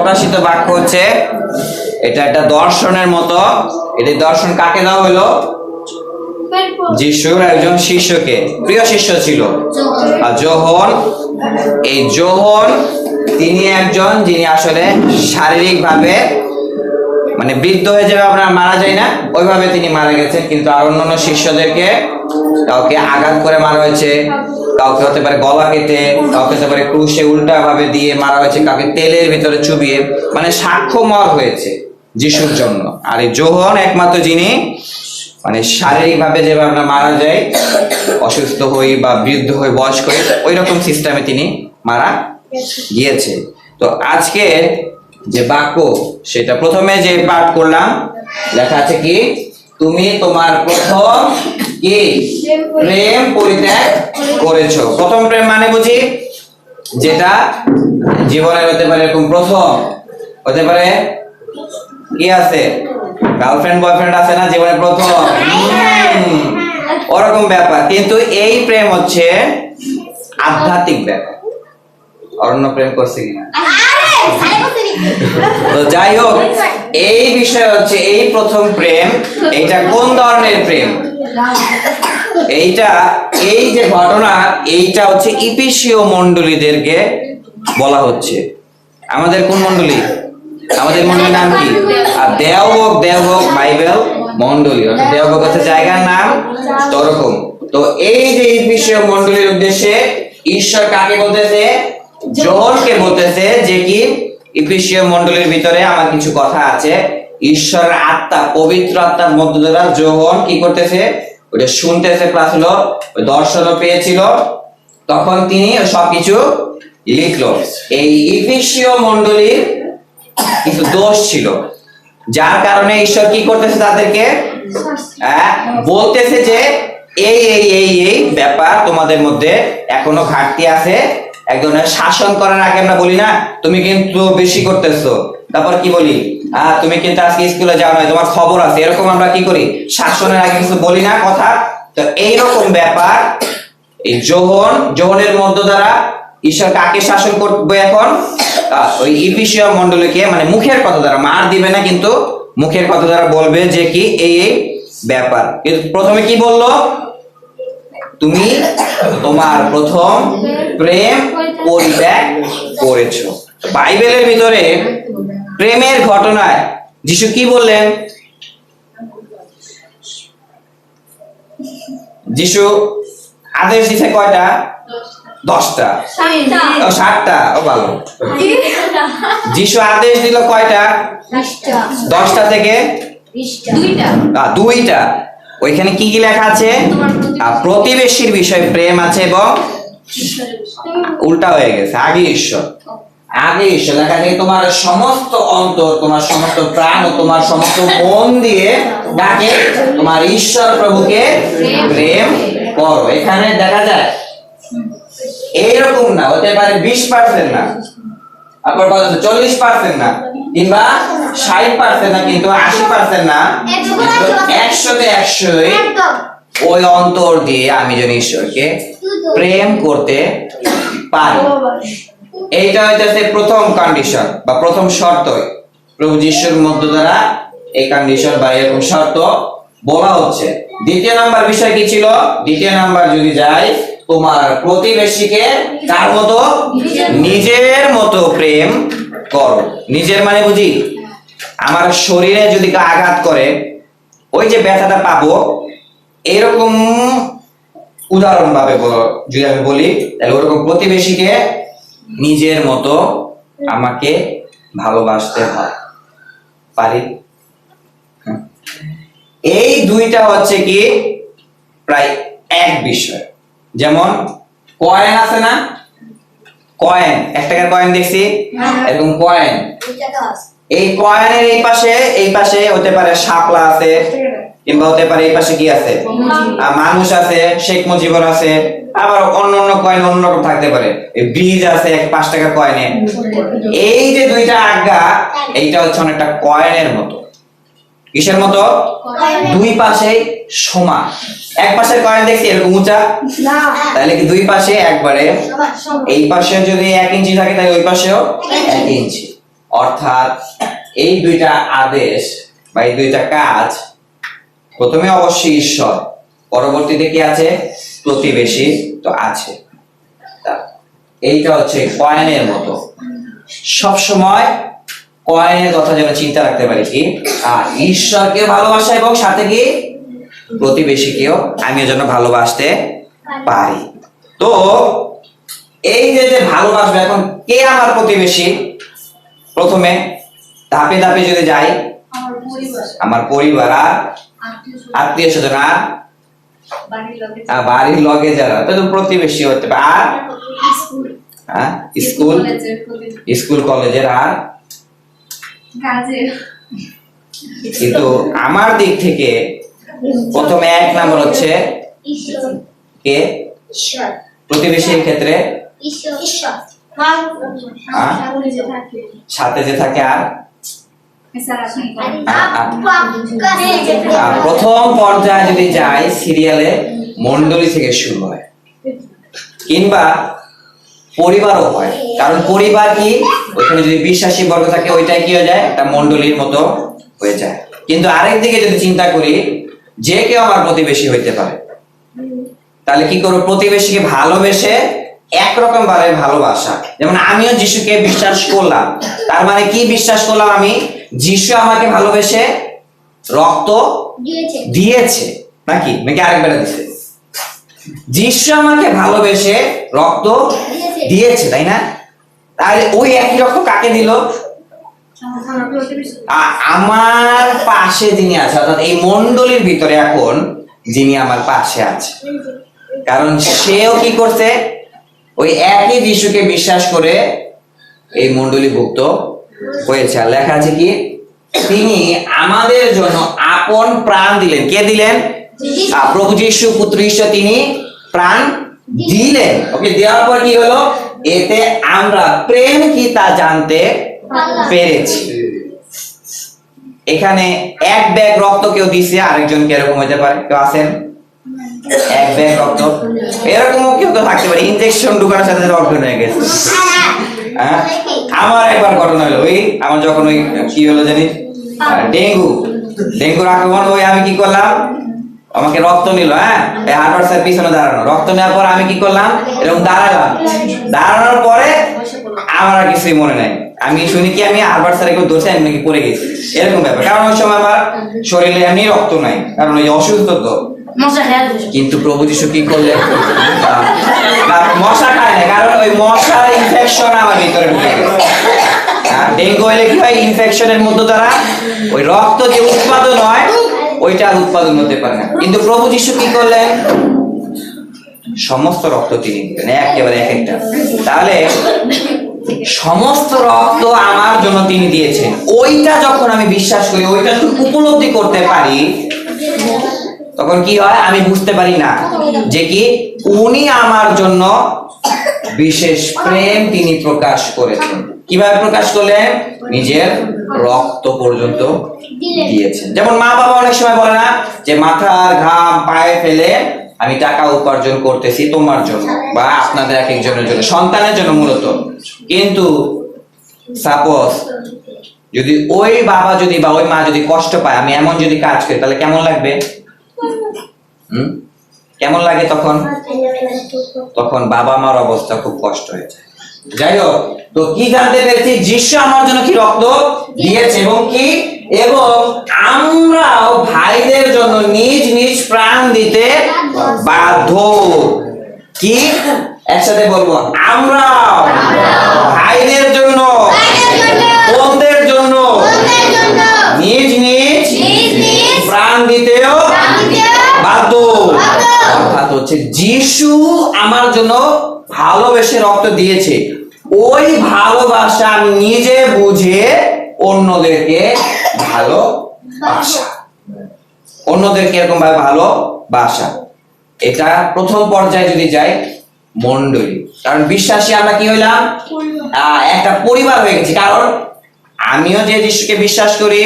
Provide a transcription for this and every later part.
প্রকাশিত বাক্য হচ্ছে এটা একটা দর্শনের মতো। এই দর্শন কাকে দেওয়া হলো? যিশুর একজন শিষ্যকে, প্রিয় শিষ্য ছিল যোহন। এই যোহন তিনি একজন যিনি আসলে শারীরিক ভাবে মানে বৃদ্ধ হয়ে যাবে, আপনার মারা যায় না ওইভাবে তিনি মারা গেছেন, কিন্তু আর অন্যান্য শিষ্যদেরকে কাউকে আঘাত করে মারা হয়েছে, কাউকে হতে পারে গলা কেটে, কাউকে হতে পারে ক্রুশে উল্টা ভাবে দিয়ে মারা হয়েছে, কাউকে তেলের ভিতরে চুবিয়ে, মানে সাক্ষ্যময় হয়েছে যিশুর জন্য। আর এই যোহন একমাত্র যিনি মানে শারীরিক ভাবে যেভাবে আমরা মারা যাই, অসুস্থ হই বা বৃদ্ধ হই, বয়স্ক হই, ওই রকম সিস্টেমে তিনি মারা গিয়েছে। তো আজকে যে বাক্য সেটা প্রথমে যে পাঠ করলাম, লেখা আছে কি? তুমি তোমার প্রথম কি প্রেম পরিত্যাগ করেছো। প্রথম প্রেম মানে বুঝি যেটা জীবনের হতে পারে এরকম প্রথম, হতে পারে কি আছে গার্লফ্রেন্ড বয়ফ্রেন্ড আছে না জীবনে প্রথম, ওরকম ব্যাপার। কিন্তু এই প্রেম হচ্ছে আধ্যাত্মিক ব্যাপার। অরণ্য প্রেম করছে কিনা? তো যাই হোক, এই বিষয় হচ্ছে এই প্রথম প্রেম, এইটা কোন ধরনের প্রেম? এইটা এই যে ঘটনা, এইটা হচ্ছে ইফিসীয় মণ্ডলীদেরকে বলা হচ্ছে। আমাদের কোন মণ্ডলী? আমাদের মণ্ডলীর নাম কি? আর দেওভোগ বাইবেল মণ্ডলী, দেওভোগ হচ্ছে জায়গার নাম, ওরকম। তো এই যে ইফিসীয় মণ্ডলীর উদ্দেশ্যে ঈশ্বর কাকে বলতেছে? যোহনকে বলতেছে যে কি ইফিসীয় মণ্ডলীর ভিতরে আমার কিছু কথা আছে। ঈশ্বরের আত্মা, পবিত্র আত্মার মধ্য দ্বারা যোহন কি করতেছে? ওটা শুনতেছে, প্লাস হলো দর্শনও পেয়েছিল, তখন তিনি সবকিছু লিখলো। এই ইফিসীয় মণ্ডলীর কিছু দোষ ছিল, যার কারণে ঈশ্বর কি করতেছে? তাদেরকে বলতেছে যে এই এই এই এই ব্যাপার তোমাদের মধ্যে এখনো ঘাটতি আছে। এক ধরনের শাসন করার আগে আমরা বলি না তুমি কিন্তু বেশি করতেছো, তারপর কি বলি তুমি কিন্তু আজকে স্কুলে যাও না, তোমার খবর আছে, এরকম আমরা কি করি? শাসনের আগে কিছু বলি না কথা। তো এইরকম ব্যাপার এই যোহনের মধ্য দ্বারা ঈশ্বর কাকে শাসন করবে এখন? ওই ইফিসীয় মণ্ডলীকে, মানে মুখের কথা দ্বারা, মার দিবে না কিন্তু মুখের কথা দ্বারা বলবে যে কি এই এই ব্যাপার। কিন্তু প্রথমে কি বললো? তুমি তোমার প্রথম প্রেম পরিত্যাগ করেছো। বাইবেলের ভিতরে প্রেমের ঘটনায় যিশু কি বললেন? যিশু আদেশ দিছে কয়টা? 10টা, 7টা। ও ভালো। যিশু আদেশ দিল কয়টা? 10টা থেকে 2টা। ওইখানে কি কি লেখা আছে? প্রতিবেশীর বিষয়ে প্রেম আছে, এবং উল্টা হয়ে গেছে, আগে ঈশ্বর লেখা আছে তোমার সমস্ত অন্তর, তোমার সমস্ত প্রাণ ও তোমার সমস্ত মন দিয়ে ডাকে তোমার ঈশ্বর প্রভুকে প্রেম করো। এখানে দেখা যায় এইরকম না, হতে পারে 20% না, তারপর 40% না, কিংবা 60% না, কিন্তু 80% না, 100তে 100 ওই অন্তর দিয়ে আমি যেন ঈশ্বরকে প্রেম করতে পারি। এইটা হচ্ছে প্রথম কন্ডিশন বা প্রথম শর্ত। প্রভু যিশুর মধ্য দ্বারা এই কন্ডিশন বা এরকম শর্ত বলা হচ্ছে। দ্বিতীয় নাম্বার বিষয় কি ছিল? দ্বিতীয় নাম্বার যদি যাই, তোমার প্রতিবেশীকে কার মতো? নিজের মতো প্রেম করো। নিজের মানে বুঝি আমার শরীরে যদি আঘাত করে ওই যে ব্যথাটা পাবো, এরকম উদাহরণ ভাবে যদি আমি বলি, তাহলে ওরকম প্রতিবেশীকে নিজের মতো আমাকে ভালোবাসতে হয় পারি। এই দুইটা হচ্ছে কি প্রায় এক বিষয়। যেমন কয়েন আছে না, কয়েন, 1 টাকার কয়েন দেখছি, এরকম কয়েন, এই কয়েনের এই পাশে হতে পারে শাপলা আছে, কিংবা হতে পারে এই পাশে কি আছে? মানুষ আছে, শেখ মুজিবুর আছে, আবার অন্য কয়েন অন্যরকম থাকতে পারে, ব্রিজ আছে 5 টাকার কয়েনে। এই যে দুইটা আজ্ঞা, এইটা হচ্ছে অনেকটা কয়েনের মতো। কিসের মতো? দুই পাশে সমান। এক পাশের কয়েন দেখছি এরকম উঁচা, তাহলে কি দুই পাশে একবারে, এই পাশে যদি 1 ইঞ্চি থাকে তাহলে ওই পাশেও 1 ইঞ্চি। অর্থাৎ এই দুইটা আদেশ বা এই দুইটা কাজ, প্রথমে অবশ্যই ঈশ্বর, পরবর্তীতে কি আছে? প্রতিবেশী তো আছে। এইটা হচ্ছে কয়েনের মতো, সব সময় কয়েনের কথা যেন চিন্তা রাখতে পারি কি, আর ঈশ্বরকে ভালোবাসা এবং সাথে কি প্রতিবেশীকেও আমি যেন ভালোবাসতে পারি। তো এই যে যে ভালোবাসবে, এখন কে আমার প্রতিবেশী? প্রথমে ধাপে ধাপে যদি যাই, আমার পরিবার আর আত্মীয় স্বজন আর বাড়ির লগে যারা, তো প্রতিবেশী হতে পারে। আর স্কুল কলেজের আর কিন্তু আমার দিক থেকে প্রথমে 1 নম্বর হচ্ছে কে? প্রতিবেশীর ক্ষেত্রে সাথে যে থাকে আর প্রথম পর্যায়ে যদি যাই সিরিয়ালে মন্ডলী থেকে শুরু হয়, কিংবা পরিবারও হয়। কারণ পরিবার কি, ওইখানে যদি বিশ্বাসী বর্গ থাকে ওইটাই কি হয়ে যায়? একটা মন্ডলীর মতো হয়ে যায়। কিন্তু আরেক দিকে যদি চিন্তা করি, যে কেউ আমার প্রতিবেশী হইতে পারে, তাহলে কি করবো? প্রতিবেশীকে ভালোবেসে একরকম ভাবে ভালোবাসা। যেমন আমিও যিশুকে বিশ্বাস করলাম, তার মানে কি বিশ্বাস করলাম? আমি যিশু আমাকে ভালোবেসে রক্ত দিয়েছে, নাকি নাকি আরেকবার দিছে? যিশু আমাকে ভালোবেসে রক্ত দিয়েছে, তাই না? তাহলে ওই একই রক্ত কাকে দিল? আমার পাশে যিনি আছে, অর্থাৎ এই মন্ডলীর ভিতরে এখন যিনি আমার পাশে আছে, কারণ সেও কি করছে? ওই একই যিশুকে বিশ্বাস করে এই মন্ডলীভুক্ত হয়েছে। আর লেখা আছে কি, তিনি আমাদের জন্য আপন প্রাণ দিলেন। কে দিলেন? প্রভু যিশু, পুত্র ঈশ্বর, তিনি প্রাণ দিলেন। ওকে, দেওয়ার পর কি হলো? এতে আমরা প্রেম কি তা জানতে পেরেছি। এখানে 1 ব্যাগ রক্ত কেউ দিছে, আরেকজনকে এরকম হতে পারে। কেউ আছেন 1 ব্যাগ রক্ত, এরকমও কেউ তো থাকতে পারে, ইনজেকশন ঢুকানোর সাথে রক্ত হয়ে গেছে। হ্যাঁ, আমার একবার ঘটনা হলো, ওই আমার যখন ওই কি হলো জানি, ডেঙ্গুর আক্রমণ। ওই আমি কি করলাম, আমাকে রক্ত নিল, হ্যাঁ, হার্বার্সের পিছনে দাঁড়ানো। রক্ত নেওয়ার পর আমি কি করলাম? এরকম দাঁড়ালাম। দাঁড়ানোর পরে আমার আর কিছুই মনে নাই। আমি শুনি কি আমি হার্বার্সের কেউ ধরছে, আমি নাকি পড়ে গেছি, এরকম ব্যাপার। কারণ ওই সময় আমার শরীরে এমনি রক্ত নাই, কারণ ওই অসুস্থ তো। কিন্তু প্রভু যিশু কি করলেন? মশা খায় না, কারণ ওই মশার ইনফেকশন আমার ভিতরে ঢুকে গেছে। ডেঙ্গু হলে কি হয়? ইনফেকশনের মধ্যে দ্বারা ওই রক্ত যে উৎপাদন হয়, ওইটা আর উৎপাদন হতে পারে না। কিন্তু প্রভু যিশু কি করলেন? সমস্ত রক্ত তিনি দিলেন, একেবারে এক একটা। তাহলে সমস্ত রক্ত আমার জন্য তিনি দিয়েছেন। ওইটা যখন আমি বিশ্বাস করি, ওইটা যখন উপলব্ধি করতে পারি, তখন কি হয়? আমি বুঝতে পারি না যে কি উনি আমার জন্য বিশেষ প্রেম তিনি প্রকাশ করেছেন। কিভাবে প্রকাশ করলেন? নিজের রক্ত পর্যন্ত দিয়েছেন। যেমন মা বাবা অনেক সময় বলে না যে মাথার ঘাম পায়ে ফেলে আমি টাকা উপার্জন করতেছি তোমার জন্য বা আপনাদের এক একজনের জন্য, সন্তানের জন্য মূলত। কিন্তু সাপোজ যদি ওই বাবা যদি বা ওই মা যদি কষ্ট পায়, আমি এমন যদি কাজ করি, তাহলে কেমন লাগবে? কেমন লাগে তখন? তখন বাবা মার অবস্থা খুব কষ্ট হয়ে যায়। যাই হোক, তো কি জানতে পেরেছি? যিশু আমার জন্য কি রক্ত দিয়েছে, এবং কি এবং আমরাও ভাইদের জন্য নিজ নিজ প্রাণ দিতে বাধ্য। কি একসাথে বলবো? আমরাও ভাইদের জন্য, বোনদের জন্য নিজ নিজ প্রাণ দিতেও বাধ্য। অর্থাৎ হচ্ছে যিশু আমার জন্য ভালোবেসে রক্ত দিয়েছে, ওই ভালোবাসা আমি নিজে বুঝে অন্যদেরকে ভালোবাসা, অন্যদেরকে এরকম ভাবে ভালোবাসা। এটা প্রথম পর্যায়ে যদি যাই, মণ্ডলী। কারণ বিশ্বাসী আমরা কি হইলাম? একটা পরিবার হয়ে গেছি। কারণ আমিও যে যিশুকে বিশ্বাস করি,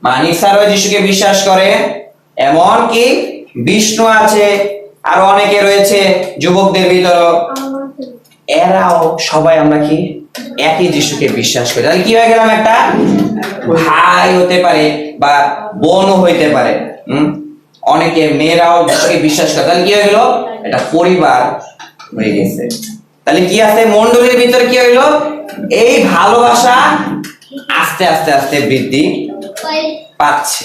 মানিক স্যারও যিশুকে বিশ্বাস করে, এমন কি বিষ্ণু আছে, আর অনেকে রয়েছে যুবকদের ভিতর, এরাও সবাই আমরা কি একই যিশুকে বিশ্বাস করে, তাহলে কি হয়ে গেলাম? একটা ভাই হতে পারে বা বোনও হইতে পারে। অনেকে মেয়েরাও যিশুকে বিশ্বাস করে, তাহলে কি হয়ে গেল? এটা পরিবার হয়ে গেছে। তাহলে কি আছে মণ্ডলীর ভিতরে? কি হইলো? এই ভালোবাসা আস্তে আস্তে আস্তে বৃদ্ধি পাচ্ছে।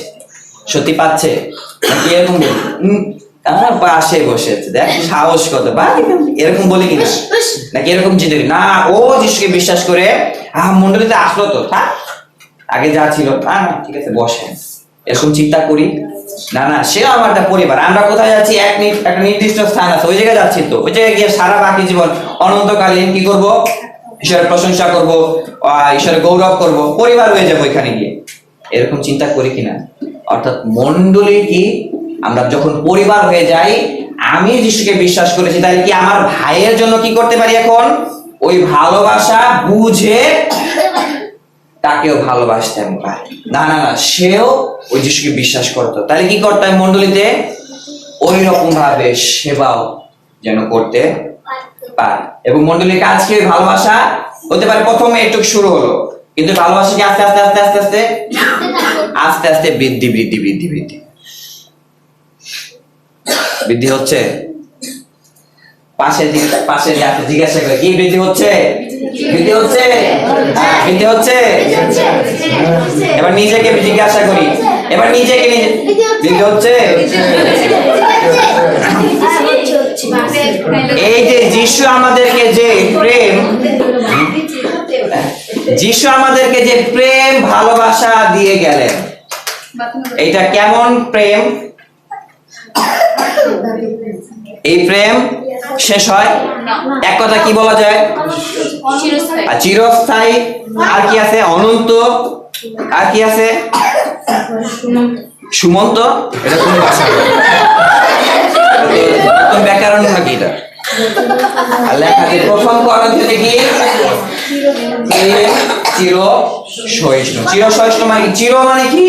সত্যি পাচ্ছে নাকি এরকম বলি? আমার পাশে বসে আছে, দেখ সাহস কত, বা এরকম বলি কিনা? নাকি এরকম চিন্তা করি না ও যিশুকে বিশ্বাস করে মণ্ডলীতে আসলো তো থাক, আগে যা ছিল না ঠিক আছে বসে, এরকম চিন্তা করি না? না, সেও আমার একটা পরিবার। আমরা কোথায় যাচ্ছি? একটা নির্দিষ্ট স্থান আছে, ওই জায়গায় যাচ্ছি, তো ওই জায়গায় গিয়ে সারা বাকি জীবন অনন্তকালীন কি করব? ঈশ্বরের প্রশংসা করব, ঈশ্বরের গৌরব করব, পরিবার হয়ে যাবো এখানে গিয়ে। এরকম চিন্তা করি কিনা? অর্থাৎ মণ্ডলী কি, আমরা যখন পরিবার হয়ে যাই, আমি যিশুকে বিশ্বাস করেছি, তাহলে কি আমার ভাইয়ের জন্য কি করতে পারি? এখন ওই ভালোবাসা বুঝে তাকেও ভালোবাসতে আমি পারি। না না না, সেও ওই যিশুকে বিশ্বাস করতো, তাহলে কি করতে হয়? মণ্ডলীতে ওই রকম ভাবে সেবাও যেন করতে পারে। এবং মণ্ডলীর কাজ কি? ভালোবাসা হতে পারে প্রথমে একটু শুরু হলো, কিন্তু ভালোবাসা কি আস্তে আস্তে আস্তে আস্তে আস্তে আস্তে আস্তে বৃদ্ধি বৃদ্ধি বৃদ্ধি বৃদ্ধি বৃদ্ধি হচ্ছে। পাশে জিজ্ঞাসা করে, কি বৃদ্ধি হচ্ছে? বৃদ্ধি হচ্ছে, বৃদ্ধি হচ্ছে। এবার নিজেকে জিজ্ঞাসা করি, এবার নিজেকে বৃদ্ধি হচ্ছে। এই যে যিশু আমাদেরকে যে প্রেম, যিশু আমাদেরকে যে প্রেম ভালোবাসা দিয়ে গেলেন, এইটা কেমন প্রেম? এই প্রেম শেষ হয়? এক কথা কি বলা যায়? চিরস্থায়ী। আর কি আছে? অনন্ত। আর কি আছে? সুমন্ত। এটা কোন ভাষা? ব্যাকরণ নাকি এটা? লেখা আছে প্রথম করন্থীতে কি? চির সহিষ্ণু। চির সহিষ্ণু মানে চির মানে কি?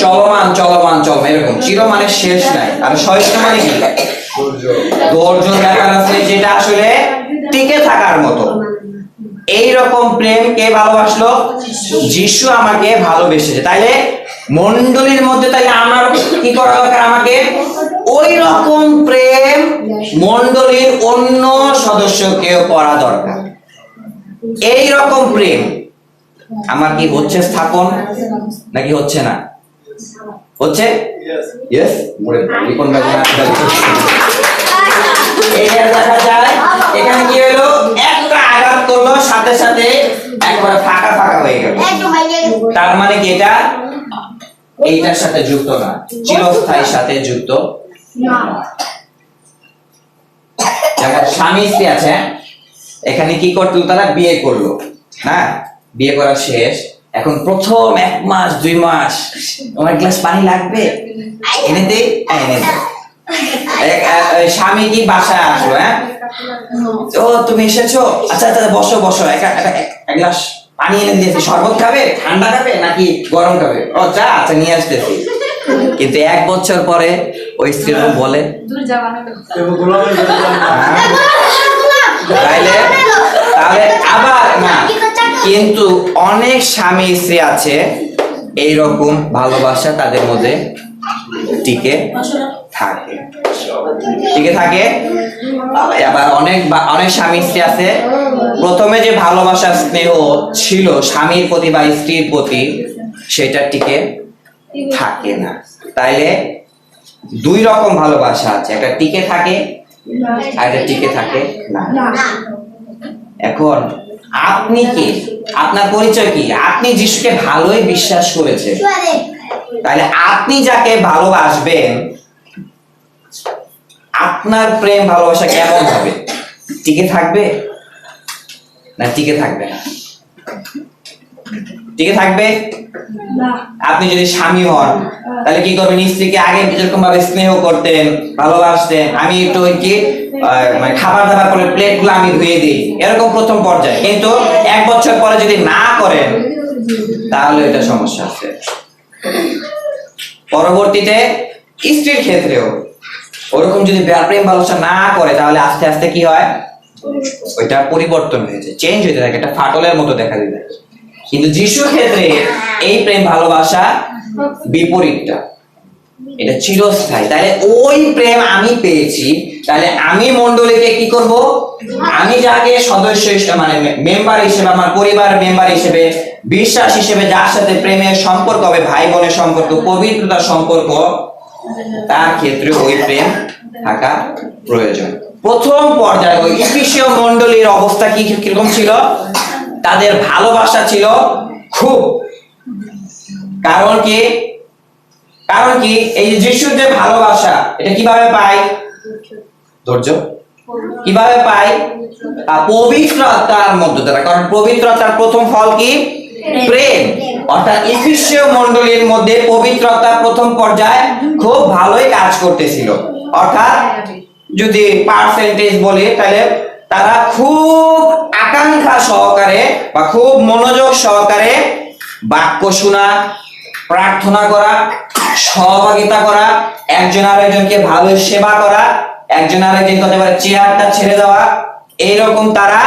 চলমান চলমান চলমান, এরকম। চির মানে শেষ নাই, আর সহিষ্ণু মানে কি? ধৈর্য দেখার আছে, যেটা আসলে টিকে থাকার মতো। এই রকম প্রেম কে ভালোবাসলো? যিশু আমাকে ভালোবেসেছে। তাইলে মণ্ডলীর মধ্যে তাইলে আমার কি করা দরকার? আমাকে ওই রকম প্রেম মণ্ডলীর অন্য সদস্যকেও করা দরকার। এই রকম প্রেম আমার কি হচ্ছে স্থাপন নাকি হচ্ছে না? হচ্ছে? ইয়েস। দেখা যায় এখানে কি হলো? একটা আঘাত করলো, সাথে সাথে একবারে ফাঁকা ফাঁকা হয়ে গেল। তার মানে কি এটা এইটার সাথে যুক্ত না, চিরস্থায়ীর সাথে যুক্ত না। যেমন স্বামী স্ত্রী আছে, এখানে কি করতো? তারা বিয়ে করলো, হ্যাঁ, বিয়ে করা শেষ। এখন প্রথম 1 মাস 2 মাস তোমার গ্লাস পানি লাগবে, এনে দে, এনে দে। স্বামী কি বাসায় আসলো, হ্যাঁ, ও তুমি এসেছো, আচ্ছা আচ্ছা বসো বসো, এক গ্লাস পানি এনে দিয়েছি, শরবত খাবে, ঠান্ডা খাবে নাকি গরম খাবে? ও চা, আচ্ছা নিয়ে আসতেছি। কিন্তু 1 বছর পরে ওই স্ত্রী বলে, তাহলে আবার না। কিন্তু অনেক স্বামী স্ত্রী আছে এইরকম ভালোবাসা তাদের মধ্যে টিকে থাকে, টিকে থাকে। আবার অনেক স্বামী স্ত্রী আছে, প্রথমে যে ভালোবাসা স্নেহ ছিল স্বামীর প্রতি বা স্ত্রীর প্রতি, সেটা টিকে থাকে না। তাইলে 2 রকম ভালোবাসা আছে, একটা টিকে থাকে আর একটা টিকে থাকে না। এখন আপনি কি? আপনার পরিচয় কি? আপনি যিশুকে ভালোই বিশ্বাস করেছেন, তাহলে আপনি যাকে ভালোবাসবেন, আপনার প্রেম ভালোবাসা কেমন হবে? টিকে থাকবে না টিকে থাকবে না? টিকে থাকবে না। আপনি যদি স্বামী হন, তাহলে কি করবেন? স্ত্রীকে আগে যেরকম ভাবে স্নেহ করতেন, ভালোবাসতেন, আমি একটু কি মানে খাবার দাবার করে প্লেটগুলো আমি ধুয়ে দিই, এরকম প্রথম পর্যায়ে। কিন্তু 1 বছর পরে যদি না করেন, তাহলে এটা সমস্যা আছে। পরবর্তীতে স্ত্রীর ক্ষেত্রেও ওরকম যদি প্রেম ভালোবাসা না করে, তাহলে আস্তে আস্তে কি হয়? ওইটা পরিবর্তন হয়েছে, চেঞ্জ হতে থাকে, একটা ফাটলের মতো দেখা দিতে। কিন্তু যিশুর ক্ষেত্রে এই প্রেম ভালোবাসা বিপরীতটা, এটা চিরস্থায়ী। তাহলে ওই প্রেম আমি পেয়েছি, তাহলে আমি মণ্ডলীকে কি করব? আমি যাকে সদস্য হিসেবে মানে মেম্বার হিসেবে, আমার পরিবার মেম্বার হিসেবে, বিশ্বাস হিসেবে যার সাথে প্রেমের সম্পর্ক হবে, ভাই বোনের সম্পর্ক, পবিত্রতার সম্পর্ক, তার ক্ষেত্রে ওই প্রেম থাকা প্রয়োজন। প্রথম পর্যায়ে ওই ইফিসীয় মণ্ডলীর অবস্থা কিরকম ছিল? তাদের ভালোবাসা ছিল খুব। কারণ কি? এই যিশুর যে ভালোবাসা, এটা কিভাবে পাই? ধৈর্য। কিভাবে পাই? পবিত্রতার মধ্য দ্বারা। কারণ পবিত্রতার প্রথম ফল কি? প্রেম। অর্থাৎ ইফিসীয় মণ্ডলীর মধ্যে পবিত্রতার প্রথম পর্যায়ে খুব ভালোই কাজ করতেছিল। অর্থাৎ যদি পার্সেন্টেজ বলি, তাহলে তারা খুব আকাঙ্ক্ষা সহকারে বা খুব মনোযোগ সহকারে বাক্য শোনা, প্রার্থনা করা, সহভাগিতা করা, একজন আরেকজনকে ভালো সেবা করা, একজন আরেকজন হতে পারে চেয়ারটা ছেড়ে দেওয়া, এইরকম তারা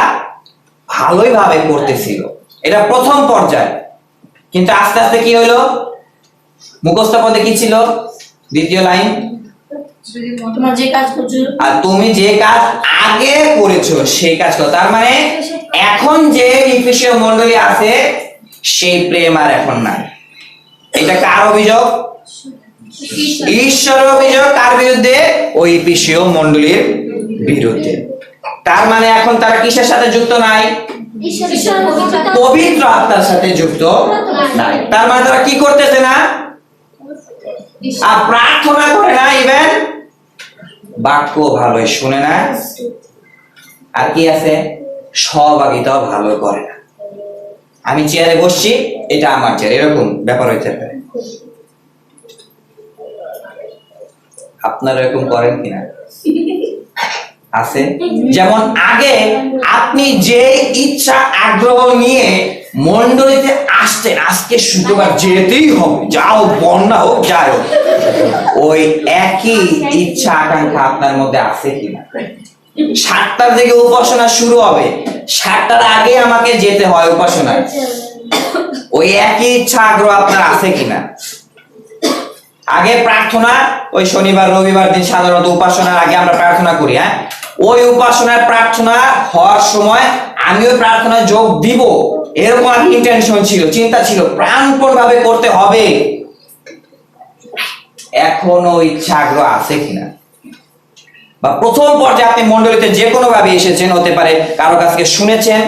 ভালোই ভাবে করতেছিল। এটা প্রথম পর্যায়ে। কিন্তু আস্তে আস্তে কি হলো? মুখস্থ পদে কি ছিল? দ্বিতীয় লাইন, তোমার যে কাজ করছো আর তুমি যে কাজ আগে করেছো সেই কাজ করো। তার মানে এখন যে ইফিসীয় মণ্ডলী আছে সেই প্রেম আর এখন নাই। এটা কার অভিযোগ? ঈশ্বরের অভিযোগ। কার বিরুদ্ধে? ওই ইফিসীয় মণ্ডলীর বিরুদ্ধে। তার মানে এখন তারা কিসের সাথে যুক্ত নাই? পবিত্র আত্মার সাথে যুক্ত নাই। তার মানে তারা কি করতেছে না? আর প্রার্থনা করে না, ইভেন বাক্য ভালোই শুনে না, আর কি আছে? সহভাগিতাও ভালো করে না। আমি চেয়ারে বসছি, এটা আমার চেয়ার, এরকম ব্যাপার হইতে পারে। আপনারা এরকম করেন কিনা? আছে। যেমন আগে আপনি যে ইচ্ছা আগ্রহ নিয়ে মণ্ডলীতে আসতেন, আজকে শুক্রবার যেতেই হবে, যাও বন্যা হোক যাই হোক, ওই একই ইচ্ছা আকাঙ্ক্ষা আপনার মধ্যে আছে কিনা? 7টার দিকে উপাসনা শুরু হবে, 7টার আগে আমাকে যেতে হয় উপাসনায়, ওই একই ইচ্ছা আগ্রহ আপনার আছে কিনা? আগে প্রার্থনা, ওই শনিবার রবিবার দিন সাধারণত উপাসনার আগে আমরা প্রার্থনা করি, হ্যাঁ, ওই উপাসনার প্রার্থনা হওয়ার সময় আমি ওই প্রার্থনায় যোগ দিব, এরকম আমার ইন্টেনশন ছিল, চিন্তা ছিল, প্রাণপণ ভাবে করতে হবে। এখনো ইচ্ছা আগ্রহ আছে কিনা? বা প্রথম পর্যায়ে আপনি মণ্ডলীতে যে কোনো ভাবে এসেছেন, হতে পারে কারো কাছ থেকে শুনেছেন,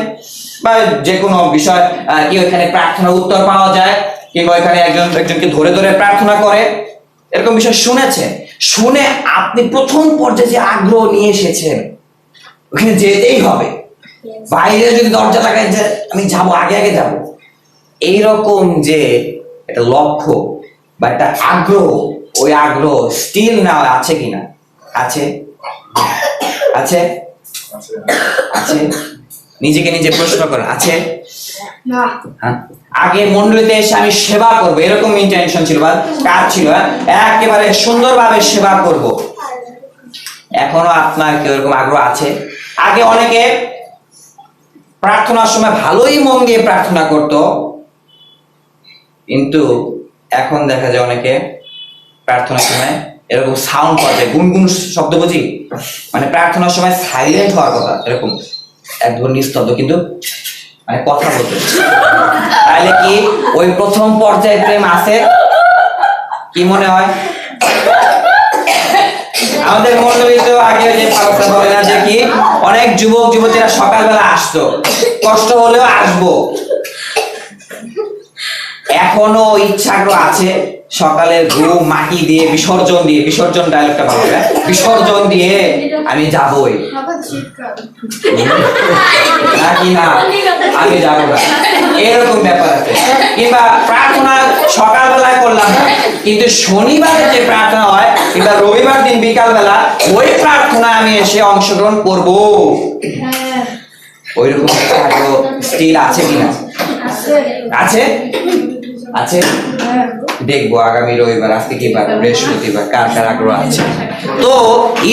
বা যে কোনো বিষয় কি ওইখানে প্রার্থনার উত্তর পাওয়া যায়, কিংবা ওইখানে একজনকে ধরে ধরে প্রার্থনা করে, এরকম বিষয় শুনেছেন, শুনে আপনি প্রথম পর্যায়ে যে আগ্রহ নিয়ে এসেছেন, ওখানে যেতেই হবে, বাইরে যদি দরজা লাগায় যে আমি যাবো, আগে আগে যাব, এইরকম যে একটা লক্ষ্য বা একটা আগ্রহ, ওই আগ্রহ স্টিল না আছে কিনা? আছে? আছে? আছে? নিজেকে নিজে প্রশ্ন করেন, আছে? হ্যাঁ, আগে মণ্ডলীতে এসে আমি সেবা করবো, এরকম ইন্টেনশন ছিল বা কাজ ছিল, একেবারে সুন্দরভাবে সেবা করব। এখনো আপনার কি এরকম আগ্রহ আছে? আগে অনেকে প্রার্থনার সময় ভালোই মন দিয়ে প্রার্থনা করত, কিন্তু এখন দেখা যায় অনেকে প্রার্থনার সময় এরকম সাউন্ড পাওয়া যায়, গুনগুন শব্দ, বুঝি মানে প্রার্থনার সময় সাইলেন্ট হওয়ার কথা, এরকম একদম নিস্তব্ধ, কিন্তু মানে কথা বলতে। তাহলে কি ওই প্রথম পর্যায়ে প্রেম আছে? কি মনে হয়? আমাদের মণ্ডলীতেও আগে যে পালসা বলে না যে কি অনেক যুবক যুবতীরা সকালবেলা আসতো, কষ্ট হলেও আসবো, এখনো ইচ্ছাগ্রহ আছে, সকালের ঘুম মাটি দিয়ে বিসর্জন ডায়লগটা ভালো, বিসর্জন দিয়ে আমি যাবই, নাকি না আমি যাবো না, এরকম ব্যাপার আছে। কিংবা প্রার্থনা সকালবেলায় করলাম না, কিন্তু শনিবারে যে প্রার্থনা হয় কিংবা রবিবার দিন বিকালবেলা ওই প্রার্থনা আমি এসে অংশগ্রহণ করব, ওইরকম স্টিল আছে কিনা? আছে? আছে? দেখবো আগামী রবিবার, আজকে কি বার, বৃহস্পতিবার, কার কার আগ্রহ আছে। তো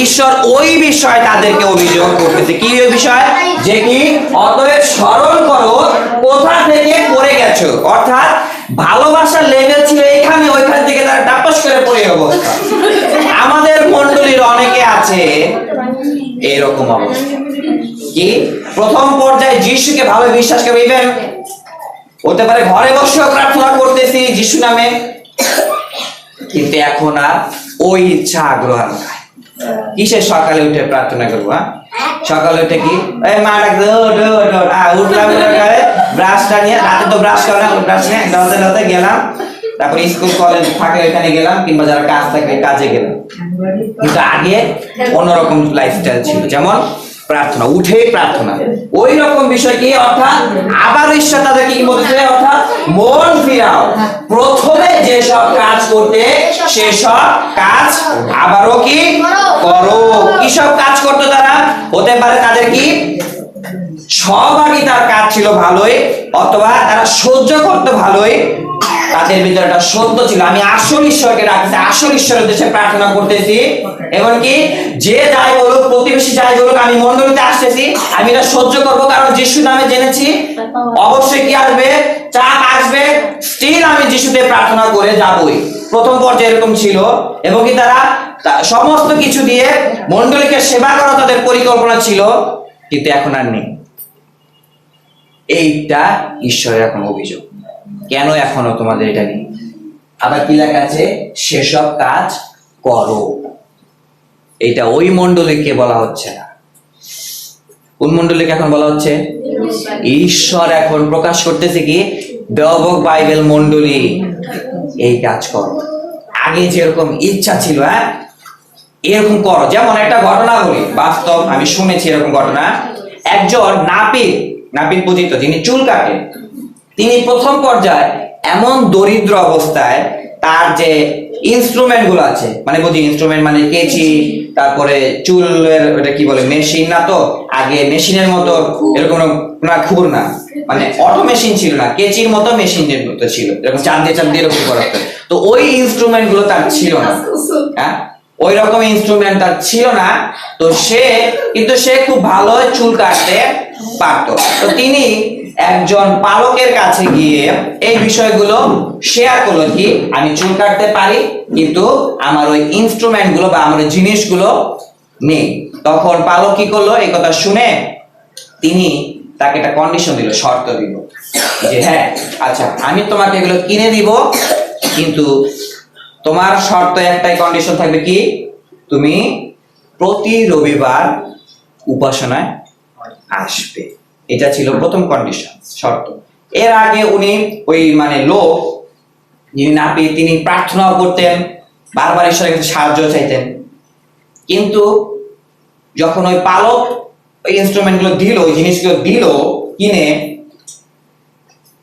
ঈশ্বর ওই বিষয় তাদেরকে অভিযোগ করতেছে, কি ওই বিষয়, যে কি অতএব স্মরণ করো কোথা থেকে পড়ে গেছো, অর্থাৎ ভালোবাসার লেভেল ছিল এখানে, ওইখান থেকে তারা টাপস করে পড়ে অবস্থা। আমাদের মণ্ডলীর অনেকে আছে এরকম অবস্থা, কি প্রথম পর্যায়ে যিশুকে ভালো বিশ্বাস করে, ইভেন হতে পারে ঘরে বসেও প্রার্থনা করতেছি যিশু নামে, কিন্তু এখন আর ওই ইচ্ছা আগ্রহ আর নাই। কিসে সকালে উঠে প্রার্থনা করবো, সকালে উঠে কি এই মা ডাকতে উঠলাম, ব্রাশটা নিয়ে, রাতে তো ব্রাশ করে না, ব্রাশ নিয়ে দাঁড়াতে গেলাম, তারপরে স্কুল কলেজ থাকে ওইখানে গেলাম, কিংবা যারা কাজ থাকে কাজে গেলাম। কিন্তু আগে অন্যরকম লাইফস্টাইল ছিল, যেমন প্রার্থনা, উঠেই প্রার্থনা, ওই রকম বিষয় কি, অর্থাৎ আবার ঈশ্বর তাদেরকে কি বলছে, অর্থাৎ মন ফিরাও, প্রথমে যেসব কাজ করতে সেসব কাজ আবারও কি করো। কি সব কাজ করতো তারা, হতে পারে তাদের কি সহভাগিতার কাজ ছিল ভালোই, অথবা তারা সহ্য করতে ভালোই, তাদের ভিতরে একটা সত্য ছিল, আমি আসল ঈশ্বরকে রাখতেছি, আসল ঈশ্বরের উদ্দেশ্যে প্রার্থনা করতেছি, এবং কি যে যাই বলুক, প্রতিবেশী যাই বলুক, আমি মণ্ডলীতে আসতেছি, আমি এটা সহ্য করবো, কারণ যিশু নামে জেনেছি অবশ্যই কি আসবে, চাপ আসবে, স্টিল আমি যিশুতে প্রার্থনা করে যাবই। প্রথম পর্যায়ে এরকম ছিল, এবং কি তারা সমস্ত কিছু দিয়ে মণ্ডলীকে সেবা করা তাদের পরিকল্পনা ছিল, কিন্তু এখন আর নেই। এইটা ঈশ্বরের এখন অভিযোগ, কেন এখনো তোমাদের এটা নেই। আবার কি লেখা আছে, সেসব কাজ করো, এটা ওই মণ্ডলীকে বলা হচ্ছে না। কোন মণ্ডলীকে এখন বলা হচ্ছে, ঈশ্বর এখন প্রকাশ করতেছে কি, দেওবক বাইবেল মণ্ডলী এই কাজ করো, আগে যেরকম ইচ্ছা ছিল এরকম করো। যেমন একটা ঘটনা বলি, বাস্তব আমি শুনেছি এরকম ঘটনা। একজন নাপিত পূজিত, যিনি চুল কাটে, তিনি প্রথম পর্যায়ে এমন দরিদ্র অবস্থায় তার যে ইনস্ট্রুমেন্ট গুলো আছে, মানে বুঝি ইনস্ট্রুমেন্ট মানে কেচি, তারপরে চুলের ওটা কি বলে মেশিন, না তো আগে মেশিনের মতো এরকম না, খুর না, মানে অটো মেশিন ছিল না, কেচির মতো মেশিনের মতো ছিল, এরকম চাপ দিয়ে এরকম করা হতো। তো ওই ইনস্ট্রুমেন্ট গুলো তার ছিল না, হ্যাঁ ওই রকম ইনস্ট্রুমেন্ট তার ছিল না। তো সে খুব ভালো চুল কাটতে পারতো। তো তিনি একজন পালকের কাছে গিয়ে এই বিষয়গুলো শেয়ার করলো, কি আমি চুল কাটতে পারি, কিন্তু আমার ওই ইনস্ট্রুমেন্ট গুলো বা আমার জিনিসগুলো নেই। তখন পালক কি করলো, এই কথা শুনে তিনি তাকে একটা কন্ডিশন দিল, শর্ত দিল, যে হ্যাঁ আচ্ছা আমি তোমাকে এগুলো কিনে দিব, কিন্তু তোমার শর্ত একটাই কন্ডিশন থাকবে, কি তুমি প্রতি রবিবার উপাসনায় আসবে। এটা ছিল প্রথম কন্ডিশন, শর্ত। এর আগে উনি ওই মানে লোক যিনি নাপিত, তিনি প্রার্থনাও করতেন, বারবার ঈশ্বরের কাছে সাহায্য চাইতেন, কিন্তু যখন ওই পালক ওই ইনস্ট্রুমেন্ট গুলো দিল, ওই জিনিসগুলো দিল কিনে,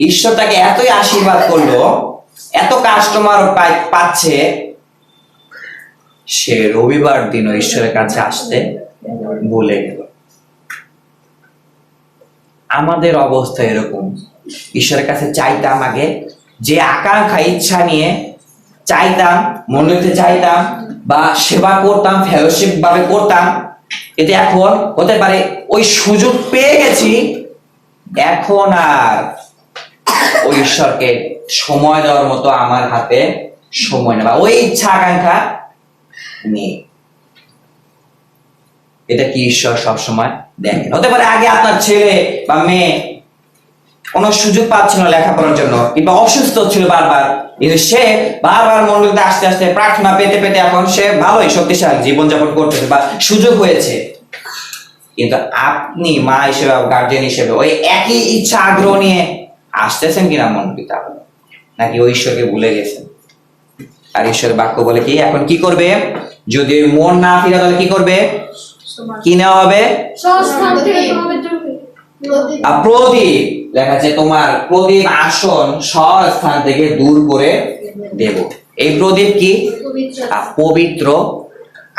ঈশ্বর তাকে এতই আশীর্বাদ করলো, এত কাস্টমার পাচ্ছে, সে রবিবার দিনও ঈশ্বরের কাছে আসতে ভুলে গেল। আমাদের অবস্থা এরকম, ঈশ্বরের কাছে চাইতাম আগে, যে আকাঙ্ক্ষা ইচ্ছা নিয়ে চাইতাম, মণ্ডলীতে চাইতাম বা সেবা করতাম, ফেলোশিপ ভাবে করতাম, এতে এখন হতে পারে ওই সুযোগ পেয়ে গেছি, এখন আর ওই ঈশ্বরকে সময় দেওয়ার মতো আমার হাতে সময় নেই, বা ওই ইচ্ছা আকাঙ্ক্ষা নেই। এটা কি ঈশ্বর সবসময় দেখেন। হতে পারে আগে আপনার ছেলে বা মেয়ে কোনো সুযোগ পাচ্ছিল লেখাপড়ার জন্য, কিংবা অসুস্থ ছিল বারবার, কিন্তু সে বারবার মণ্ডলীতে আসতে আসতে প্রার্থনা পেতে পেতে এখন সে ভালোই শক্তিশালী জীবনযাপন করতেছে বা সুযোগ হয়েছে। কিন্তু আপনি মা হিসেবে, গার্জেন হিসেবে ওই একই ইচ্ছা আগ্রহ নিয়ে আসতেছেন কিনা মণ্ডলীতে, নাকি ওই ঈশ্বরকে ভুলে গেছেন? আর ঈশ্বরের বাক্য বলে কি, এখন কি করবে, যদি মন না ফিরে তাহলে কি করবে, কি নেওয়া হবে, প্রদীপ। লেখা আছে তোমার প্রদীপ আসন স্থান থেকে দূর করে দেব। এই প্রদীপ কি, পবিত্র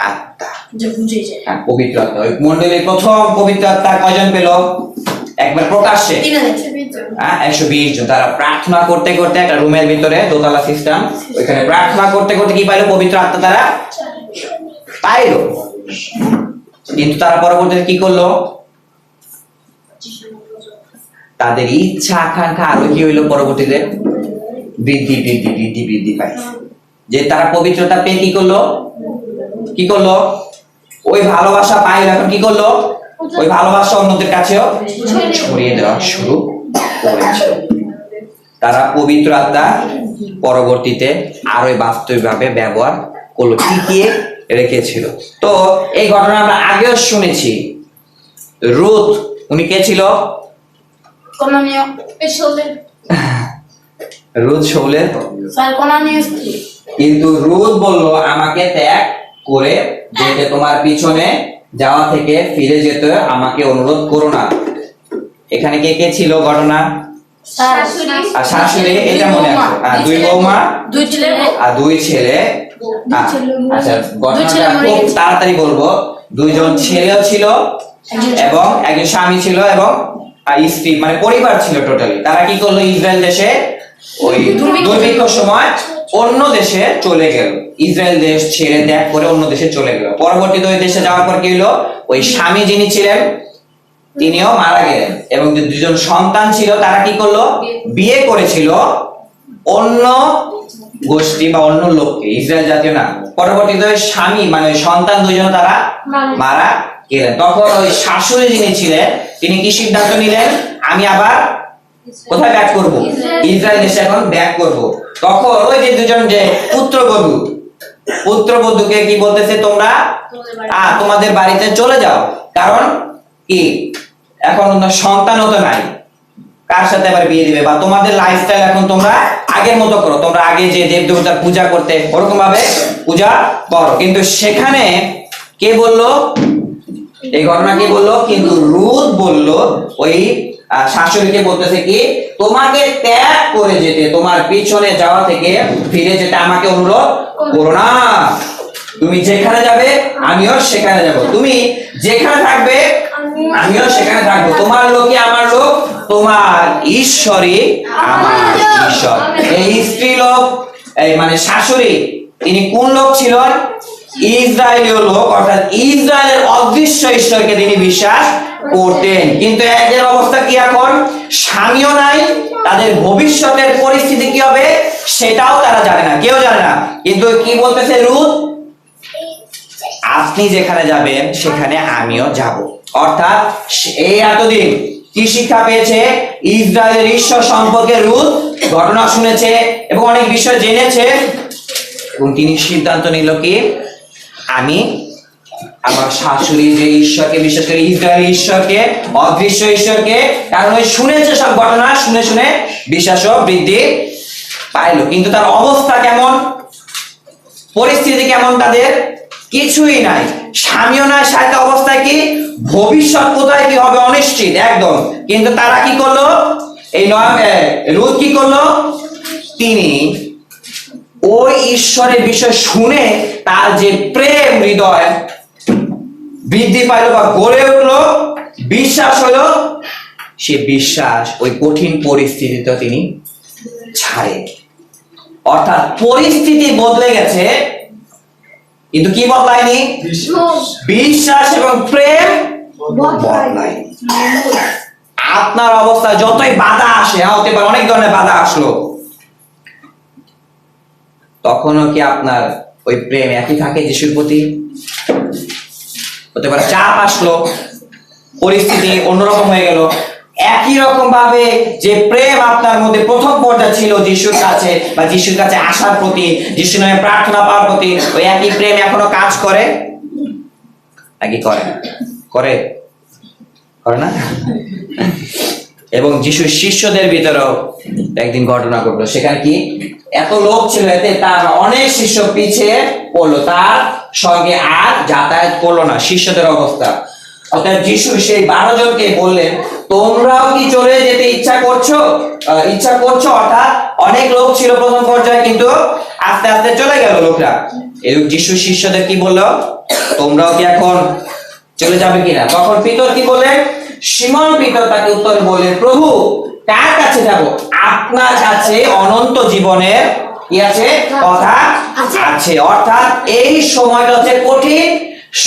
আত্মা, পবিত্র আত্মা। ওই মণ্ডলীর প্রথম পবিত্র আত্মা কয়জন পেল, একবার প্রকাশ্যে 120 জন। তারা প্রার্থনা করতে করতে একটা রুমের ভিতরে, দোতলা সিস্টেম, ওইখানে প্রার্থনা করতে করতে কি পাইলো? পবিত্র আত্মা তারা পাইলো। কিন্তু তারা পরবর্তীতে কি করলো? তাদের ইচ্ছা আকাঙ্ক্ষা আরো কি হইলো? পরবর্তীতে বৃদ্ধি পায়। যে তারা পবিত্রতা পেয়ে কি করলো? ওই ভালোবাসা পাইলো, এখন কি করলো? ওই ভালোবাসা অন্যদের কাছেও ছড়িয়ে দেওয়া শুরু করেছে। তারা পবিত্র আত্মা পরবর্তীতে আরো বাস্তবিকভাবে ব্যবহার করলো, টিকিয়ে রেখেছিল। তো এই ঘটনা আমরা আগেও শুনেছি। রুথ, উনি কে ছিল? কনানীয় রুথ শৌলের স্যার কনানীয় স্ত্রী। কিন্তু রুথ বলল, আমাকে ত্যাগ করে যেতে, তোমার পিছনে যাওয়া থেকে ফিরে যেতে আমাকে অনুরোধ করো না। এখানে কে কে ছিল ঘটনা? আর শাশুড়ি, এটা মনে আছে। আর দুই বৌমা, দুই ছেলে আর দুই ছেলে। আচ্ছা, ঘটনাটা খুব তাড়াতাড়ি বলবো। দুইজন ছেলেও ছিল এবং একজন স্বামী ছিল এবং স্ত্রী, মানে পরিবার ছিল টোটালি। তারা কি করলো? ইসরায়েল দেশে ওই দুর্ভিক্ষের সময় অন্য দেশে চলে গেল। ইসরায়েল দেশ ছেড়ে ত্যাগ করে অন্য দেশে চলে গেল। পরবর্তীতে ওই দেশে যাওয়ার পর কি হলো? ওই স্বামী যিনি ছিলেন তিনিও মারা গেলেন এবং যে দুজন সন্তান ছিল তারা কি করলো? বিয়ে করেছিল অন্য গোষ্ঠী বা অন্য লোককে, ইসরায়েল জাতীয় না। পরবর্তীতে ওই স্বামী মানে ওই সন্তান দুজন তারা মারা গেলেন। তখন ওই শাশুড়ি যিনি ছিলেন তিনি কি সিদ্ধান্ত নিলেন? আমি আবার কোথায় ব্যাক করব? ইসরায়েল দেশে এখন ব্যাক করব। তখন ওই যে দুজন যে পুত্রবধূকে কি বলতেছে? তোমরা তোমাদের বাড়িতে চলে যাও, কারণ কি এখন সন্তানও তো নাই, কার সাথে আবার বিয়ে দিবে? বা তোমাদের লাইফস্টাইল এখন তোমরা আগের মতো করো, তোমরা আগে যে দেব দেবতার পূজা করতে ওরকম ভাবে পূজা করো। কিন্তু সেখানে কে বললো এই ঘটনা? কে বললো? কিন্তু রুথ বললো ওই শাশুড়িকে বলতেছে কি, তোমাকে ত্যাগ করে যেতে, তোমার পিছনে যাওয়া থেকে ফিরে যেতে আমাকে অনুরোধ করো না। তুমি যেখানে যাবে আমিও সেখানে যাব, তুমি যেখানে থাকবে আমিও সেখানে থাকবো, তোমার লোকই আমার লোক, তোমার ঈশ্বরই আমার ঈশ্বর। এই স্ত্রী লোক, এই মানে শাশুড়ি, তিনি কোন লোক ছিলেন? ইসরায়েলীয় লোক, অর্থাৎ ইসরায়েলের অদৃশ্য ঈশ্বরকে তিনি বিশ্বাস করতেন। কিন্তু এদের অবস্থা কি এখন? স্বামীও নাই, তাদের ভবিষ্যতের পরিস্থিতি কি হবে সেটাও তারা জানে না, কেউ জানে না। কিন্তু কি বলতেছে রুথ? আপনি যেখানে যাবেন সেখানে আমিও যাব। অর্থাৎ এই এতদিন কি শিক্ষা পেয়েছে? ইসরায়েলের ঈশ্বর সম্পর্কে রুথ ঘটনা শুনেছে এবং অনেক বিষয় জেনেছে এবং তিনি সিদ্ধান্ত নিল কি, আমি আমার শাশুড়ি যে ঈশ্বরকে বিশ্বাস করে, ইসরায়েলের ঈশ্বরকে, অদৃশ্য ঈশ্বরকে, কারণ ওই শুনেছে সব ঘটনা, শুনে শুনে বিশ্বাসও বৃদ্ধি পাইলো। কিন্তু তার অবস্থা কেমন? পরিস্থিতি কেমন? তাদের কিছুই নাই, স্বামীও নাই, সাথে অবস্থায় কি ভবিষ্যৎ কোথায় কি হবে অনিশ্চিত একদম। কিন্তু তারা কি করলো? এই রুথ কি করলো? তিনি ওই ঈশ্বরের বিষয় শুনে তার যে প্রেম হৃদয় বৃদ্ধি পাইলো বা গড়ে উঠলো, বিশ্বাস হলো, সে বিশ্বাস ওই কঠিন পরিস্থিতিতে তিনি ছাড়ে। অর্থাৎ পরিস্থিতি বদলে গেছে কিন্তু কি বদলায়নি? বিশ্বাস এবং প্রেম বদলায়নি। আপনার অবস্থা যতই বাধা আসে, হতে পারে অনেক ধরনের বাধা আসলো, তখনও কি আপনার ওই প্রেম একই থাকে যিশুর প্রতি? হতে পারে চাপ আসলো, পরিস্থিতি অন্যরকম হয়ে গেল, একই রকম ভাবে যে প্রেম আপনার মধ্যে প্রথম পর্যায়ে ছিল যিশুর কাছে বা যিশুর কাছে আসার প্রতি, যিশুর নামে প্রার্থনা পাওয়ার প্রতি, ওই একই প্রেম এখনো কাজ করে নাকি করে না? করে না? এবং যিশুর শিষ্যদের ভিতরেও একদিন ঘটনা ঘটলো, সেখানে কি এত লোক ছিল, এতে তার অনেক শিষ্য পিছিয়ে পড়লো, তার সঙ্গে আর যাতায়াত করলো না। শিষ্যদের অবস্থা, অর্থাৎ যিশু সেই 12 জনকে বললেন, তোমরাও কি চলে যেতে ইচ্ছা করছো? অর্থাৎ অনেক লোক ছিল প্রথম পর্যায়ে, কিন্তু আস্তে আস্তে চলে গেল লোকরা। এই যিশু শিষ্যদের কি বললো? তোমরাও কি এখন চলে যাবে কিনা? তখন পিতর কি বললেন? সিমন পিতর তাকে উত্তর বললেন, প্রভু কার কাছে যাব? আপনার কাছে অনন্ত জীবনের কি আছে? কথা আছে। অর্থাৎ এই সময়টা হচ্ছে কঠিন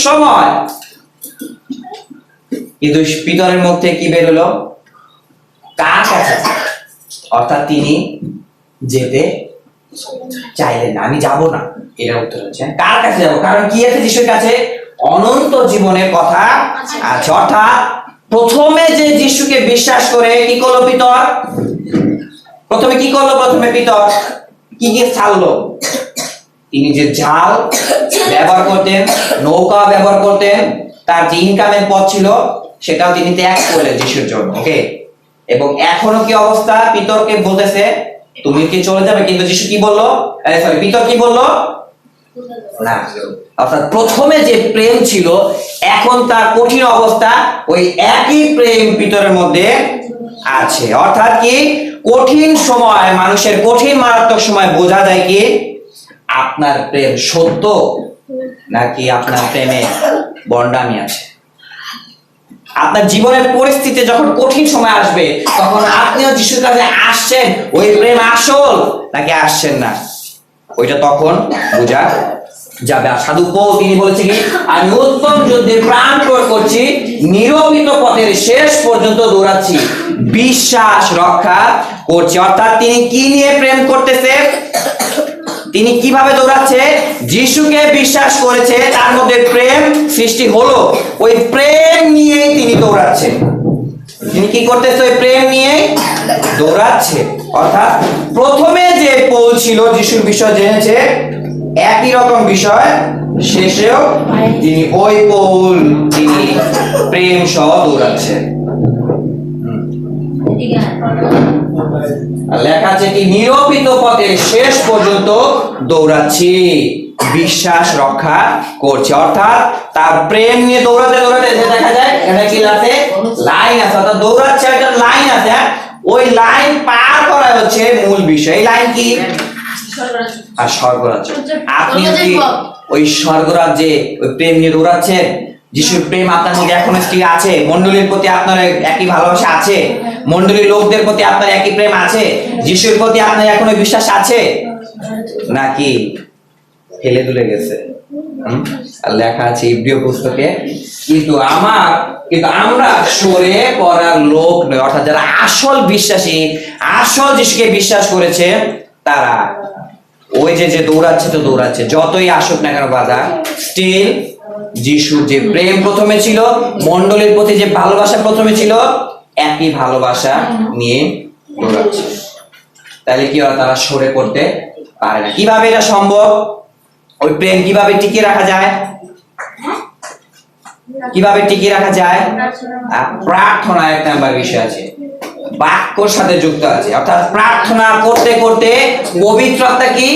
সময়। কিন্তু পিতরের মধ্যে কি বের হলো? কার কাছে? অর্থাৎ তিনি যেতে চাইলেন না, আমি যাব না। এর উত্তর হচ্ছে কার কাছে যাব? কারণ কি আছে যিশুর কাছে? অনন্ত জীবনের কথা আছে। অর্থাৎ প্রথমে যে যিশুকে বিশ্বাস করে কি করলো পিতর? প্রথমে কি করলো? প্রথমে পিতর কি কি ছাড়লো? তিনি যে জাল ব্যবহার করতেন, নৌকা ব্যবহার করতেন, তার যে ইনকামের পথ ছিল সেটাও তিনি ত্যাগ করলেন যিশুর জন্য। ওকে, এবং এখনো কি অবস্থা? পিতরকে বলতেছে তুমি কি চলে যাবে, কিন্তু যিশু কি বললো? সরি, পিতর কি বললো? না। অর্থাৎ প্রথমে যে প্রেম ছিল এখন তার কঠিন অবস্থা, ওই একই প্রেম পিতরের মধ্যে আছে। অর্থাৎ কি কঠিন সময়, মানুষের কঠিন মারাত্মক সময় বোঝা যায় কি আপনার প্রেম সত্য নাকি আপনার প্রেমে বন্ডামি আছে। আপনার জীবনের পরিস্থিতি যখন কঠিন সময় আসবে তখন আপনিও যিশুর কাছে আসছেন, ওই প্রেম আসল নাকি আসছেন না, ওইটা তখন বোঝা যাবে। আর সাধু পৌল তিনি বলেছে কি, আমি উত্তম যুদ্ধে প্রাণ প্রয়োগ করছি, নিরবিত পথের শেষ পর্যন্ত দৌড়াচ্ছি, বিশ্বাস রক্ষা করছি। অর্থাৎ তিনি কি নিয়ে প্রেম করতেছে? তিনি কিভাবে দৌড়াচ্ছে? যিশুকে বিশ্বাস করেছে, তার মধ্যে প্রেম সৃষ্টি হলো, ওই প্রেম নিয়েই তিনি দৌড়াচ্ছে। তিনি কি করতেছে? ওই প্রেম নিয়ে দৌড়াচ্ছে। অর্থাৎ প্রথমে যে পৌল ছিল যিশুর বিষয় জেনেছে, একই রকম বিষয় শেষেও তিনি ওই পৌল, তিনি প্রেম সহ দৌড়াচ্ছে। লেখা আছে কি, নিরবিত পথে শেষ পর্যন্ত দৌড়াচ্ছি, বিশ্বাস রক্ষা করছে। অর্থাৎ তার প্রেম নিয়ে দৌড়াতে দৌড়াতে দেখা যায় এখানে কি আছে? লাইন আছে। অর্থাৎ দৌড়াচ্ছে, একটা লাইন আছে, ওই লাইন পার করা হচ্ছে মূল বিষয়। এই লাইন কি? আর স্বর্গরাজ্য। আপনি কি ওই স্বর্গরাজ্যে ওই প্রেম নিয়ে দৌড়াচ্ছেন? যিশুর প্রেম আপনার মধ্যে এখনো কি আছে? মণ্ডলীর প্রতি আপনার একই ভালোবাসা আছে? মণ্ডলীর লোকদের প্রতি আপনার একই প্রেম আছে? যিশুর প্রতি আপনার এখনো বিশ্বাস আছে নাকি ফেলে তুলে গেছে? আর লেখা আছে ইব্রিয় পুস্তকে, কিন্তু আমরা সরে পড়ার লোক নয়। অর্থাৎ যারা আসল বিশ্বাসী, আসল যিশুকে বিশ্বাস করেছে, তারা ওই যে দৌড়াচ্ছে তো দৌড়াচ্ছে, যতই আসুক না কেন বাধা, স্টিল যিশুর যে প্রেম প্রথমে ছিল, মণ্ডলীর প্রতি যে ভালোবাসা প্রথমে ছিল, একই ভালোবাসা নিয়ে দৌড়াচ্ছে। তাহলে কি হয়? তারা সরে পড়তে পারে না। কিভাবে এটা সম্ভব? ওই প্রেম কিভাবে টিকিয়ে রাখা যায়? কিভাবে টিকিয়ে রাখা যায়? প্রার্থনা এক নাম্বার বিষয় আছে, বাক্যর সাথে যুক্ত আছে। অর্থাৎ প্রার্থনা করতে করতে পবিত্রতা কি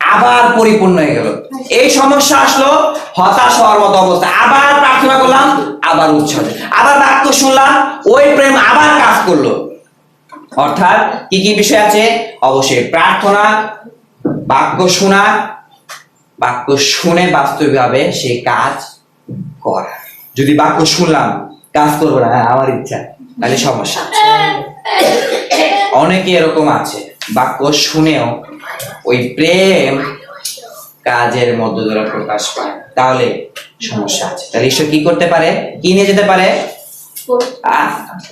আবার পরিপূর্ণ হয়ে গেল। এই সমস্যা আসলো, হতাশ হওয়ার মতো অবস্থা, আবার প্রার্থনা করলাম, আবার উৎসাহ, আবার বাক্য শুনলাম, ওই প্রেম আবার কাজ করলো। অর্থাৎ কি কি বিষয় আছে? অবশ্যই প্রার্থনা, বাক্য শোনা, বাক্য শুনে বাস্তবিকভাবে সেই কাজ করা। যদি বাক্য শুনলাম, কাজ করবো না, আমার ইচ্ছা, তাহলে সমস্যা। অনেকে এরকম আছে, বাক্য শুনেও ওই প্রেম কাজের মধ্য দ্বারা প্রকাশ পায়, তাহলে সমস্যা আছে। তাহলে ঈশ্বর কি করতে পারে? কি নিয়ে যেতে পারে?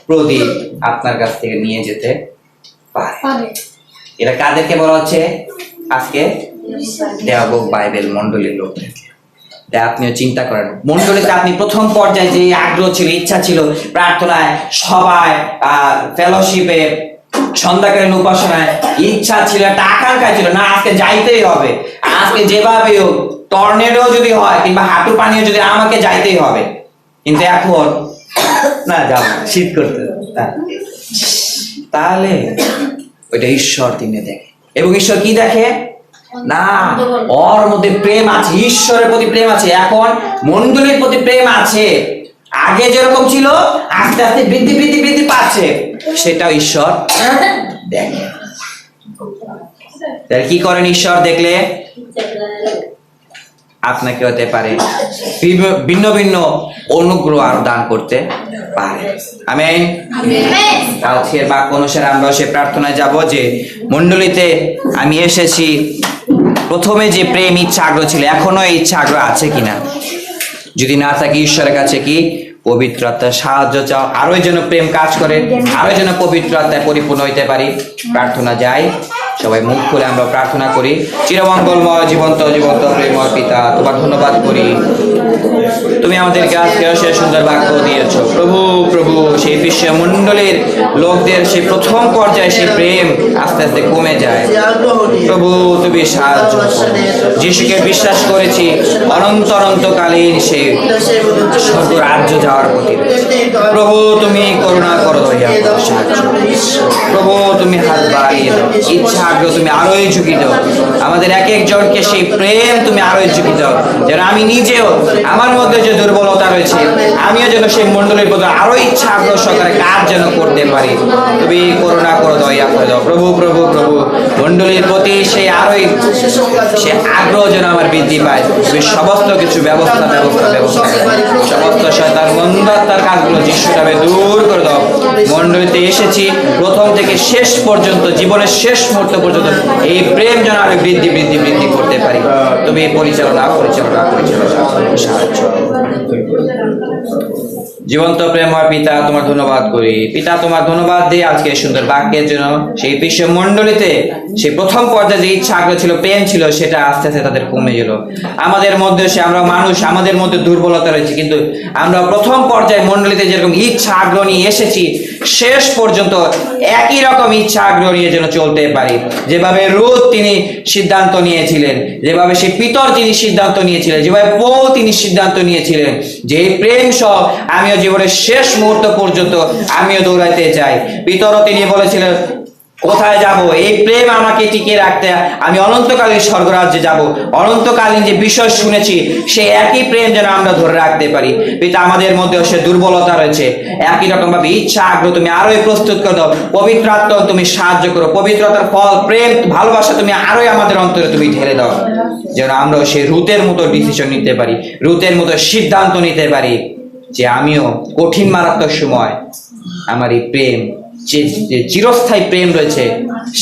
প্রদীপ আপনার কাছ থেকে নিয়ে যেতে পারে। এটা কাদেরকে বলা হচ্ছে আজকে? দেওয়াবক বাইবেল মন্ডলীর লোকদেরকে। আপনিও চিন্তা করেন, মন্ডলীতে আপনি প্রথম পর্যায়ে যে আগ্রহ ছিল, ইচ্ছা ছিল, প্রার্থনায়, সভায়, ফেলোশিপে, সন্ধ্যাকালীন উপাসনায় ইচ্ছা ছিল, একটা আকাঙ্ক্ষা ছিল, না আজকে যাইতেই হবে, আজকে যেভাবে হোক, টর্নেডো যদি হয় কিংবা হাঁটু পানিও যদি, আমাকে যাইতেই হবে। কিন্তু এখন না, যাব, শীত করতে। তাহলে ওইটা ঈশ্বর তিনি দেখে, এবং ঈশ্বর কি দেখে? না, ওর মধ্যে প্রেম আছে, ঈশ্বরের প্রতি প্রেম আছে, এখন মণ্ডলীর প্রতি প্রেম আছে, আগে যেরকম ছিল আস্তে আস্তে বৃদ্ধি বৃদ্ধি বৃদ্ধি পাচ্ছে, সেটাও ঈশ্বর দেখে। তাহলে কি করেন ঈশ্বর দেখলে? আপনাকে হতে পারে ভিন্ন ভিন্ন অনুগ্রহ আরো দান করতে পারে। আমেন। আজকের বাক্য অনুসারে আমরা সে প্রার্থনায় যাব যে মণ্ডলীতে আমি এসেছি, প্রথমে যে প্রেম ইচ্ছা আগ্রহ ছিল এখনো এই ইচ্ছা আগ্রহ আছে কিনা, যদি না থাকে ঈশ্বরের কাছে কি পবিত্র আত্মার সাহায্য চাও, আরো যেন প্রেম কাজ করে, আরো যেন পবিত্র আত্মায় পরিপূর্ণ হইতে পারি। প্রার্থনা যাই, সবাই মুখ খুলে আমরা প্রার্থনা করি। চিরমঙ্গলময় জীবন্ত জীবন্ত প্রেমময় পিতা, তোমার ধন্যবাদ করি, তুমি আমাদেরকে আজকে সে সুন্দর বাক্য দিয়েছ প্রভু। প্রভু সেই বিশ্ব মণ্ডলীর লোকদের সেই প্রথম পর্যায়ে সেই প্রেম আস্তে আস্তে কমে যায়। প্রভু তুমি সাহায্য করো। যিশুকে বিশ্বাস করেছি অনন্তকালীন সেই স্বর্গ রাজ্য যাওয়ার প্রতি। প্রভু তুমি করুণা করো, দয়া করো, সাহায্য করো। প্রভু তুমি হাত বাড়িয়ে দাও, ইচ্ছা আগ্রহ তুমি আরোই ঝুঁকি দাও, আমাদের এক একজনকে সেই প্রেম তুমি আরোই ঝুঁকি দাও, যেন আমি নিজেও আমার মধ্যে যে দুর্বলতা রয়েছে আমিও যেন সেই মণ্ডলীর প্রতি আরো ইচ্ছা আগ্রহ সহকারে কাজ যেন করতে পারি। তুমি করুণা করো, দয়া করে দাও প্রভু। প্রভু প্রভু মণ্ডলীর প্রতি সেই আরোই সে আগ্রহ যেন আমার বৃদ্ধি পায়। তুমি সমস্ত কিছু ব্যবস্থা সমস্ত শয়তান মন্দাত্মার কাজগুলো যিশুর নামে দূর করে দাও। মণ্ডলীতে এসেছি প্রথম থেকে শেষ পর্যন্ত, জীবনের শেষ মুহূর্ত পর্যন্ত এই প্রেম যেন আরো বৃদ্ধি বৃদ্ধি বৃদ্ধি করতে পারি। তুমি পরিচালনা সাহায্য। জীবন্ত প্রেমময় পিতা তোমার ধন্যবাদ করি। পিতা তোমার ধন্যবাদ দিই আজকে সুন্দর বাক্যের জন্য। সেই বিশ্ব মণ্ডলীতে সেই প্রথম পর্যায়ে যে ইচ্ছা আগ্রহ ছিল, প্রেম ছিল, সেটা আস্তে আস্তে তাদের কমে গেল। আমাদের মধ্যে সে আমরা মানুষ, আমাদের মধ্যে দুর্বলতা রয়েছে, কিন্তু আমরা প্রথম পর্যায়ে মণ্ডলীতে যেরকম ইচ্ছা আগ্রহ নিয়ে এসেছি শেষ পর্যন্ত একই রকম ইচ্ছা আগ্রহ নিয়ে যেন চলতে পারি। যেভাবে রুথ তিনি সিদ্ধান্ত নিয়েছিলেন, যেভাবে সে পিতর তিনি সিদ্ধান্ত নিয়েছিলেন, যেভাবে পৌল তিনি সিদ্ধান্ত নিয়েছিলেন যে এই প্রেম সহ আমিও জীবনের শেষ মুহূর্ত পর্যন্ত আমিও দৌড়াইতে চাই। পিতরও তিনি বলেছিলেন কোথায় যাব, এই প্রেম আমাকে টিকিয়ে রাখতে আমি অনন্তকালীন স্বর্গরাজ্যে যাব। অনন্তকালীন যে বিষয় শুনেছি সেই একই প্রেম যেন আমরা ধরে রাখতে পারি। পিতা আমাদের মধ্যেও সে দুর্বলতা রয়েছে, একই রকম ভাবে ইচ্ছা আগ্রহ তুমি আরোই প্রস্তুত করে দাও। পবিত্র আত্মা তুমি সাহায্য করো, পবিত্রতার ফল প্রেম ভালোবাসা তুমি আরোই আমাদের অন্তরে তুমি ঢেলে দাও, যেন আমরা সেই রুথের মতো ডিসিশন নিতে পারি, রুথের মতো সিদ্ধান্ত নিতে পারি যে আমিও কঠিন মারাত্মক সময় আমার এই প্রেম যে চিরস্থায়ী প্রেম রয়েছে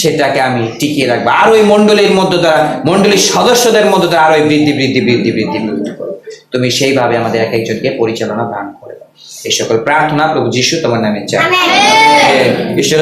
সেটাকে আমি টিকিয়ে রাখবো। আর ওই মণ্ডলীর মধ্য দ্বারা, মণ্ডলীর সদস্যদের মধ্য দ্বারা আরো বৃদ্ধি বৃদ্ধি বৃদ্ধি বৃদ্ধি বৃদ্ধি করো। তুমি সেইভাবে আমাদের এক একজনকে পরিচালনা দান করে দাও। এই সকল প্রার্থনা প্রভু যিশু তোমার নামে চাই। ঈশ্বর